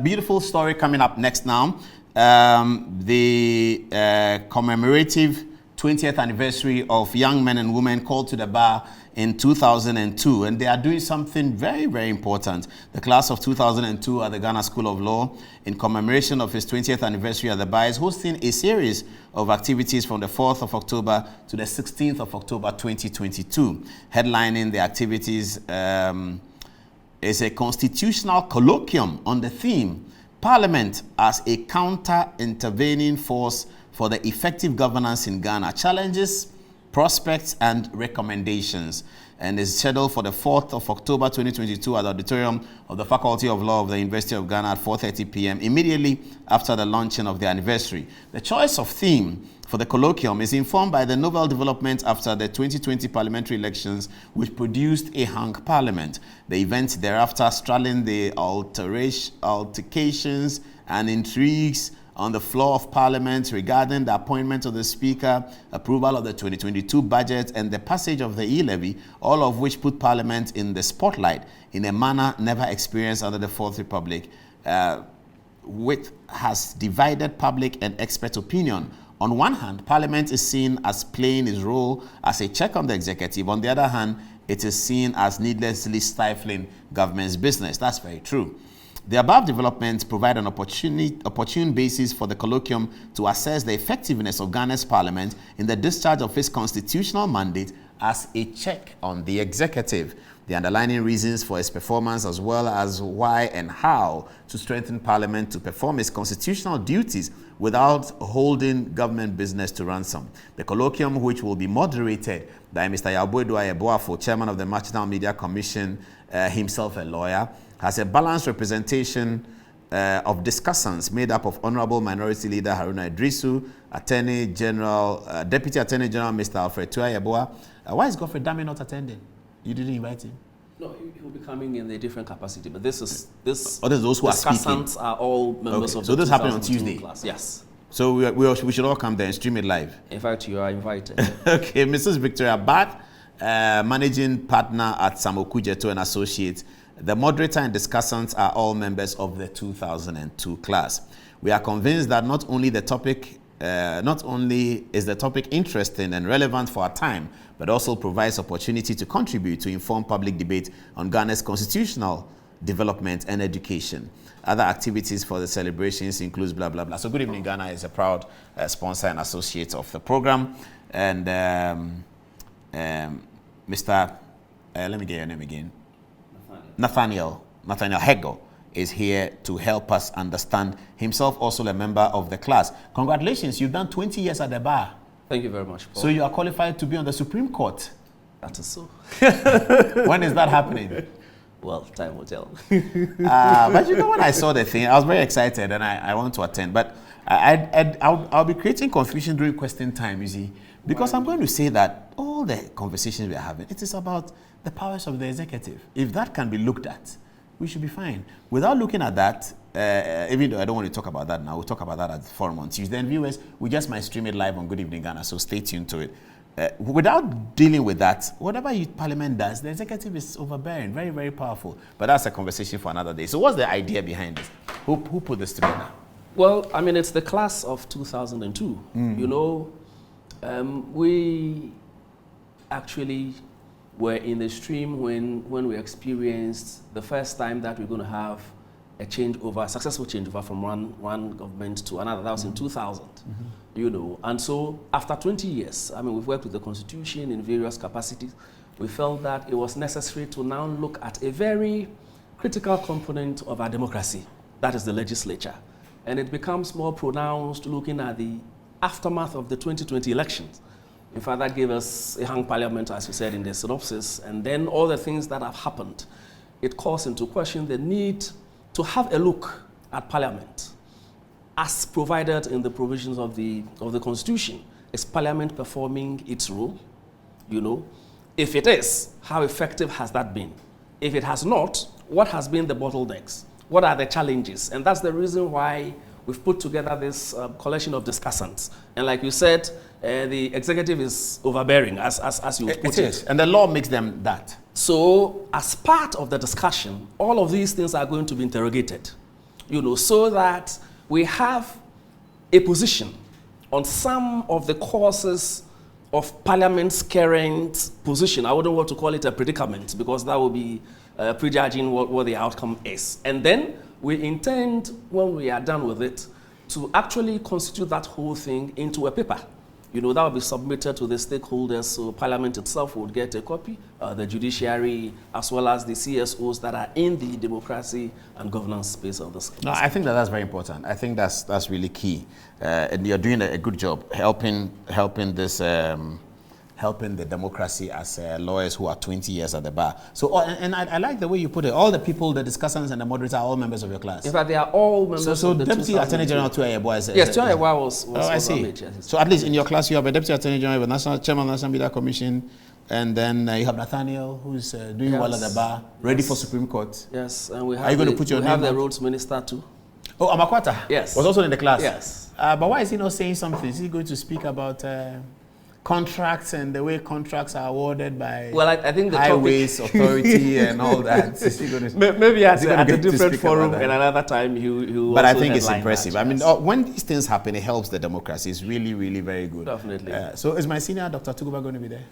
beautiful story coming up next now. The commemorative 20th anniversary of young men and women called to the bar in 2002, and they are doing something very, very important. The class of 2002 at the Ghana School of Law, in commemoration of its 20th anniversary at the bar, is hosting a series of activities from the 4th of October to the 16th of October 2022. Headlining the activities is a constitutional colloquium on the theme, Parliament as a counter-intervening force for the effective governance in Ghana, challenges, prospects, and recommendations, and is scheduled for the 4th of October 2022 at the auditorium of the Faculty of Law of the University of Ghana at 4:30 p.m. immediately after the launching of the anniversary. The choice of theme for the colloquium is informed by the novel development after the 2020 parliamentary elections, which produced a hung parliament. The event thereafter straddling the altercations and intrigues on the floor of Parliament regarding the appointment of the Speaker, approval of the 2022 budget, and the passage of the e-levy, all of which put Parliament in the spotlight in a manner never experienced under the Fourth Republic, which has divided public and expert opinion. On one hand, Parliament is seen as playing its role as a check on the executive. On the other hand, it is seen as needlessly stifling government's business. That's very true. The above developments provide an opportune basis for the colloquium to assess the effectiveness of Ghana's parliament in the discharge of its constitutional mandate as a check on the executive, the underlying reasons for its performance, as well as why and how to strengthen parliament to perform its constitutional duties without holding government business to ransom. The colloquium, which will be moderated by Mr. Yaboedua Eboafo, chairman of the National Media Commission, himself a lawyer, has a balanced representation of discussants made up of Honorable Minority Leader Haruna Idrisu, Deputy Attorney General Mr. Alfred Tuayeboa. Why is Godfrey Dame not attending? You didn't invite him? No, he will be coming in a different capacity. But those who are speaking. Discussants are all members of the So this happened on Tuesday? Class. Yes. So we should all come there and stream it live. In fact, you are invited. Okay, Mrs. Victoria Bath, managing partner at Adom-Otchere and Associates. The moderator and discussants are all members of the 2002 class. We are convinced that not only is the topic interesting and relevant for our time, but also provides opportunity to contribute to inform public debate on Ghana's constitutional development and education. Other activities for the celebrations includes blah, blah, blah. So Good Evening Ghana is a proud sponsor and associate of the program. And Mr. Let me get your name again. Nathaniel Hegel is here to help us understand, himself also a member of the class. Congratulations, you've done 20 years at the bar. Thank you very much, Paul. So you are qualified to be on the Supreme Court. That is so. When is that happening? Well, time will tell. But you know, when I saw the thing, I was very excited and I want to attend. But I'll be creating confusion during question time, you see, because I'm going to say that all the conversations we are having, it is about the powers of the executive. If that can be looked at, we should be fine. Without looking at that, even though I don't want to talk about that now, we'll talk about that at the forum on Tuesday. And viewers, we just might stream it live on Good Evening Ghana, so stay tuned to it. Without dealing with that, whatever Parliament does, the executive is overbearing, very, very powerful. But that's a conversation for another day. So what's the idea behind this? Who put this together? Well, I mean, it's the class of 2002. You know, we actually were in the stream when we experienced the first time that we're going to have a successful changeover from one government to another. That was in 2000, you know. And so after 20 years, I mean, we've worked with the Constitution in various capacities. We felt that it was necessary to now look at a very critical component of our democracy, that is the legislature. And it becomes more pronounced looking at the aftermath of the 2020 elections. In fact, that gave us a hung parliament, as we said in the synopsis, and then all the things that have happened. It calls into question the need to have a look at parliament as provided in the provisions of the Constitution. Is parliament performing its role? You know, if it is, how effective has that been? If it has not, what has been the bottlenecks? What are the challenges? And that's the reason why we've put together this collection of discussants. And like you said, the executive is overbearing, as you put it. It is, and the law makes them that. So as part of the discussion, all of these things are going to be interrogated. so that we have a position on some of the causes of Parliament's current position. I wouldn't want to call it a predicament because that would be prejudging what the outcome is. And then we intend, when we are done with it, to actually constitute that whole thing into a paper. That will be submitted to the stakeholders, so Parliament itself would get a copy, the judiciary, as well as the CSOs that are in the democracy and governance space of this. No, I think that's very important. I think that's really key, and you're doing a good job helping the democracy as lawyers who are 20 years at the bar. So, and I like the way you put it. All the people, the discussants and the moderators are all members of your class. In fact, they are all members so of the Deputy Attorney General Tuayebo is... Yes, Tuayebo was I see. So at least in your class, you have a Deputy Attorney General, a National Chairman of the National Media Commission, and then you have Nathaniel, who's doing well at the bar, ready for Supreme Court. Yes, and we have, are you going to put your name have the Roads Minister too. Oh, Amakwata? Yes. Was also in the class? Yes. But why is he not saying something? Is he going to speak about... contracts and the way contracts are awarded by I think the highways authority and all that. Maybe at a different forum and another time he will. But I think it's impressive. That, yes. I mean, when these things happen, it helps the democracy. It's really, really very good. Definitely. So is my senior Dr. Tuguba going to be there?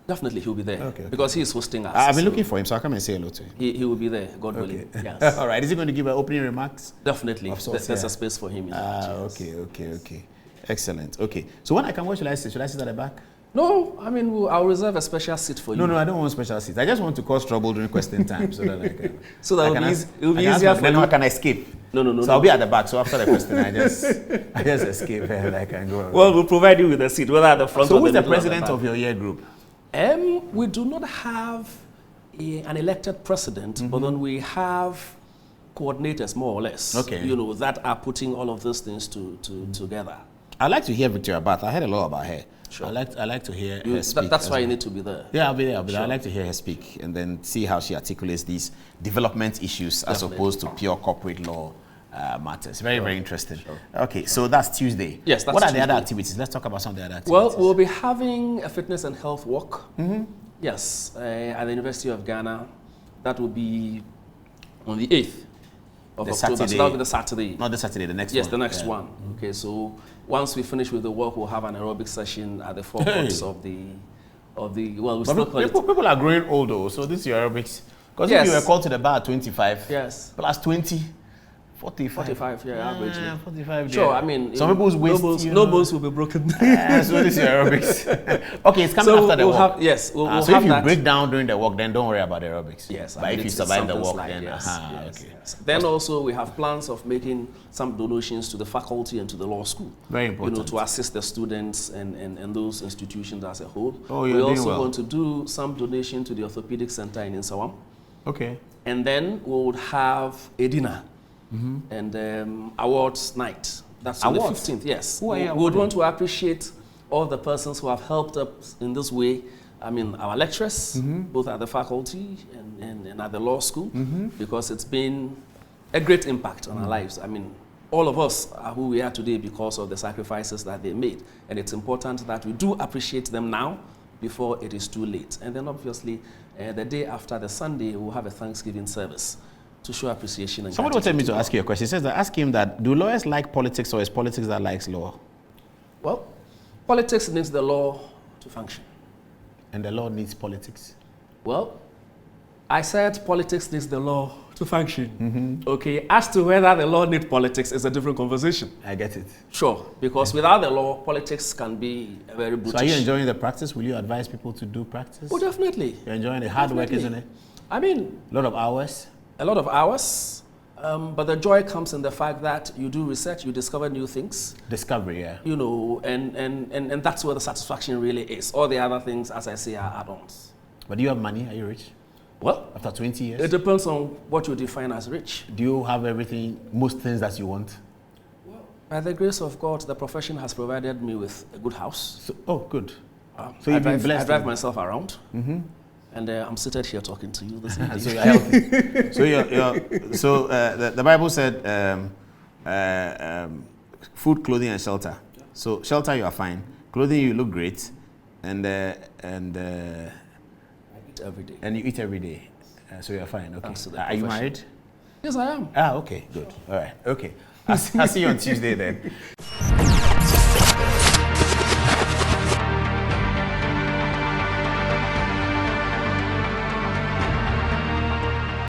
Definitely, he'll be there. Okay. Because he's hosting us. I've been looking for him, so I'll come and say hello to him. He will be there, God willing. Yes. All right. Is he going to give opening remarks? Definitely. There's a space for him. Okay. Excellent. Okay. So when I come, where should I sit? Should I sit at the back? No, I mean, I'll reserve a special seat for you. No, I don't want special seats. I just want to cause trouble during question time so that I can... so that it'll be easier for you. Then I can escape. No. So I'll be at the back, so after the question, I just escape and I can go. Well, we'll provide you with a seat, whether at the front or the middle. So who's the president of your year group? We do not have an elected president, but then we have coordinators, more or less, that are putting all of those things together. I'd like to hear Victoria Bath. I heard a lot about her. Sure. I like to hear her speak. That's why you need to be there. Yeah, I'll be there. Sure. I'd like to hear her speak and then see how she articulates these development issues as opposed to pure corporate law matters. Very interesting. Sure. Okay, so that's Tuesday. Yes, that's What are Tuesday. the other activities? Let's talk about some of the other activities. Well, we'll be having a fitness and health walk. Yes, at the University of Ghana. That will be on the 8th of October. Saturday. So that will be the Saturday. Not the Saturday, the next one. Yes, the next one. Okay, so once we finish with the walk, we'll have an aerobic session at the forecourts of the well, people are growing old though, so this is your aerobics. Because if you were called to the bar at 25, plus 20, 45, average. 45. Sure, I mean, some people's waist, no bones will be broken. So this is your aerobics. Okay, it's coming after the walk. We'll so have if you break down during the walk, then don't worry about the aerobics. Yes, but if you survive the walk, then okay. Then also we have plans of making some donations to the faculty and to the law school. Very important. To assist the students and those institutions as a whole. Oh, we also want to do some donation to the orthopedic center in Insawam. Okay. And then we would have a dinner. And awards night. That's on the 15th, yes. We would want to appreciate all the persons who have helped us in this way. I mean, our lecturers, both at the faculty and at the law school, because it's been a great impact on our lives. I mean, all of us are who we are today because of the sacrifices that they made. And it's important that we do appreciate them now before it is too late. And then obviously, the day after the Sunday, we'll have a Thanksgiving service to show appreciation. And someone wanted me to ask you a question. It says that, ask him that, do lawyers like politics or is politics that likes law? Well, politics needs the law to function. And the law needs politics? Well, I said politics needs the law to function. Okay, as to whether the law needs politics is a different conversation. I get it. Sure, because without the law, politics can be very brutish. So are you enjoying the practice? Will you advise people to do practice? Oh, definitely. You're enjoying the hard work, isn't it? I mean... A lot of hours? A lot of hours, but the joy comes in the fact that you do research, you discover new things. Discovery, yeah. And that's where the satisfaction really is. All the other things, as I say, are add-ons. But do you have money? Are you rich? Well, after 20 years? It depends on what you define as rich. Do you have everything, most things that you want? Well, by the grace of God, the profession has provided me with a good house. So, good. So you've been blessed. I drive myself around. And I'm seated here talking to you this evening. So you're healthy. So the Bible said food, clothing, and shelter. Yeah. So shelter, you are fine. Clothing, you look great. And I eat every day. And you eat every day. So you're fine. Okay. Are you married? Yes, I am. Ah, okay, good. All right, okay. I'll see you on Tuesday then.